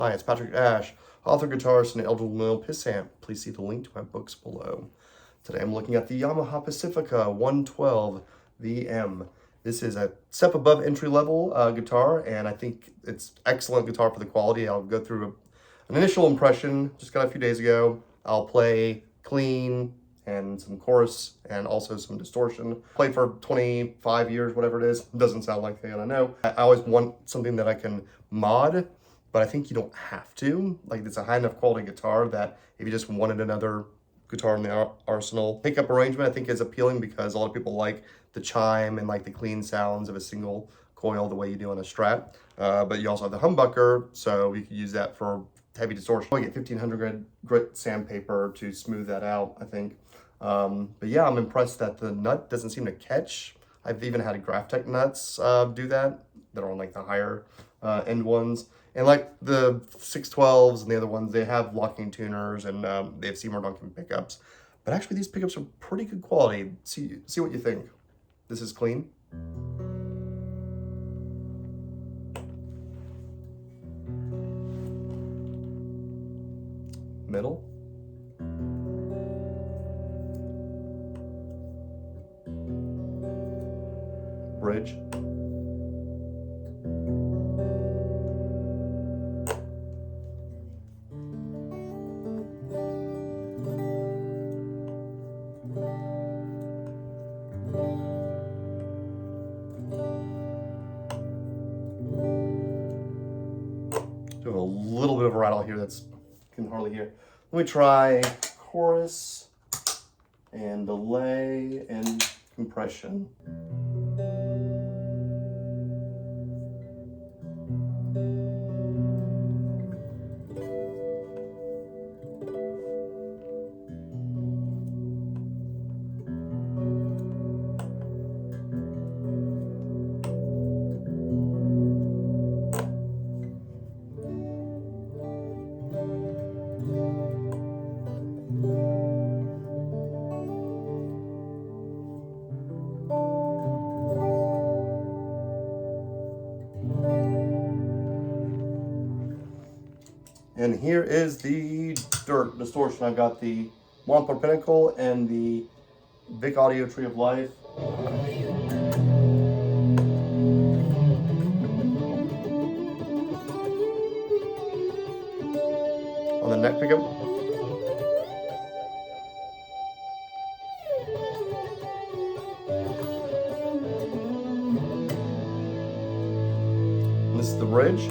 Hi, it's Patrick Ash, author, guitarist, and eligible male piss amp. Please see the link to my books below. Today I'm looking at the Yamaha Pacifica 112 VM. This is a step above entry-level guitar, and I think it's excellent guitar for the quality. I'll go through an initial impression, just got a few days ago. I'll play clean and some chorus and also some distortion. Played for 25 years, whatever it is. Doesn't sound like it, I know. I always want something that I can mod, but I think you don't have to. Like, it's a high enough quality guitar that if you just wanted another guitar in the arsenal. Pickup arrangement I think is appealing because a lot of people like the chime and like the clean sounds of a single coil the way you do on a Strat. But you also have the humbucker, so you could use that for heavy distortion. I get 1500 grit sandpaper to smooth that out, I think. But yeah, I'm impressed that the nut doesn't seem to catch. I've even had Graphtec nuts do that. They're on like the higher end ones. And like the 612s and the other ones, they have locking tuners and they have Seymour Duncan pickups. But actually these pickups are pretty good quality. See what you think. This is clean. Middle. Bridge. Do a little bit of a rattle here that's can hardly hear. Let me try chorus and delay and compression. And here is the dirt distortion. I've got the Wampler Pinnacle and the Vic Audio Tree of Life. On the neck pickup. And this is the bridge.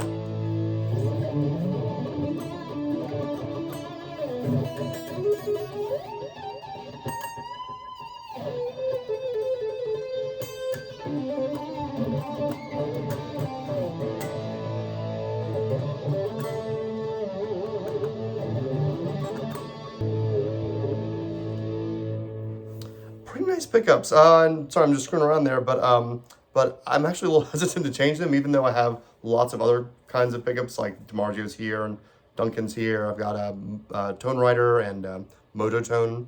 Pretty nice pickups. And sorry, I'm just screwing around there, but I'm actually a little hesitant to change them, even though I have lots of other kinds of pickups, like DiMarzio's here and Duncan's here. I've got a Tone Writer and Mototone,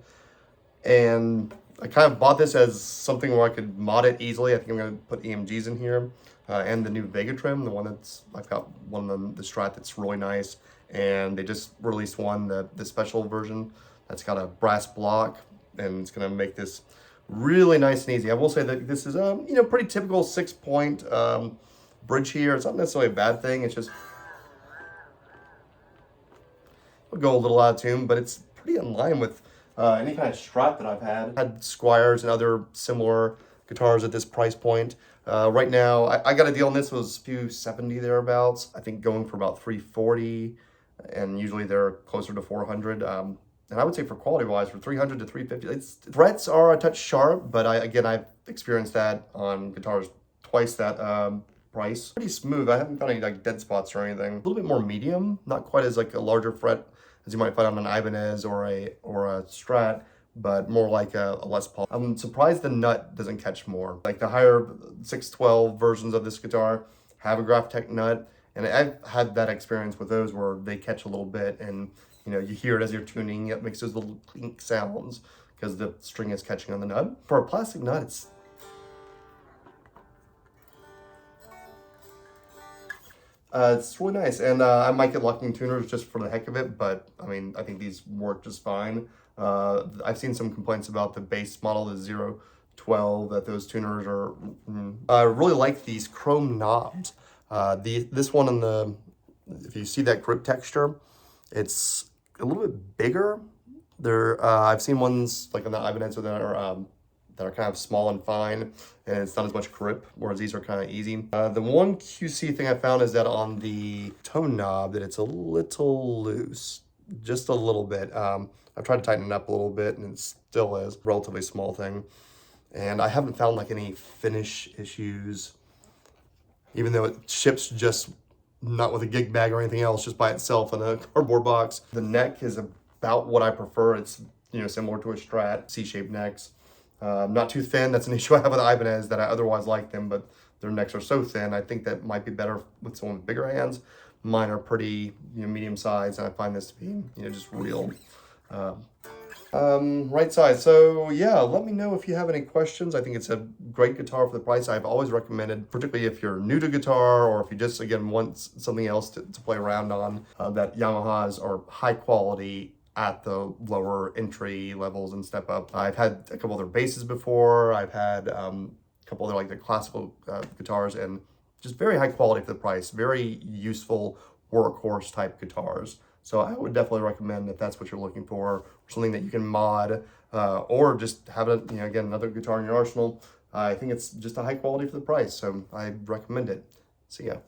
and I kind of bought this as something where I could mod it easily. I think I'm going to put EMGs in here, and the new Vega trim, the one that's, I've got one of them, the Strat that's really nice, and they just released one, the special version that's got a brass block, and it's going to make this really nice and easy. I will say that this is pretty typical 6-point bridge here. It's not necessarily a bad thing. It's just it'll go a little out of tune, but it's pretty in line with any kind of Strat that I've had. I had Squires and other similar guitars at this price point. Right now, I got a deal on this. It was a few 70 thereabouts. I think going for about 340, and usually they're closer to 400. And I would say for quality-wise, for 300 to 350, frets are a touch sharp, but I've experienced that on guitars twice that price. Pretty smooth. I haven't found any like dead spots or anything. A little bit more medium, not quite as like a larger fret as you might find on an Ibanez or a Strat, but more like a Les Paul. I'm surprised the nut doesn't catch more. Like the higher 612 versions of this guitar have a Graphtec nut, and I've had that experience with those where they catch a little bit, and you hear it as you're tuning. It makes those little clink sounds because the string is catching on the nut. For a plastic nut, it's It's really nice, and I might get locking tuners just for the heck of it, but I mean, I think these work just fine. I've seen some complaints about the base model, the 012, that those tuners are. I really like these chrome knobs. This one in the, if you see that grip texture, it's a little bit bigger. I've seen ones like on the Ibanez that are kind of small and fine, and it's not as much grip, whereas these are kind of easy. The one QC thing I found is that on the tone knob, that it's a little loose, just a little bit. I've tried to tighten it up a little bit, and it still is a relatively small thing. And I haven't found like any finish issues, even though it ships just not with a gig bag or anything else, just by itself in a cardboard box. The neck is about what I prefer. It's, you know, similar to a Strat, C-shaped necks. Not too thin. That's an issue I have with Ibanez, that I otherwise like them, but their necks are so thin. I think that might be better with someone with bigger hands. Mine are pretty, you know, medium size, and I find this to be, you know, just real. Right side. So yeah, let me know if you have any questions. I think it's a great guitar for the price. I've always recommended, particularly if you're new to guitar, or if you just, again, want something else to play around on, that Yamahas are high quality at the lower entry levels and step up. I've had a couple other basses before. I've had a couple other like the classical guitars, and just very high quality for the price. Very useful workhorse type guitars. So I would definitely recommend, if that's what you're looking for, something that you can mod, or just have it, you know, again, another guitar in your arsenal. I think it's just a high quality for the price, so I recommend it. See ya.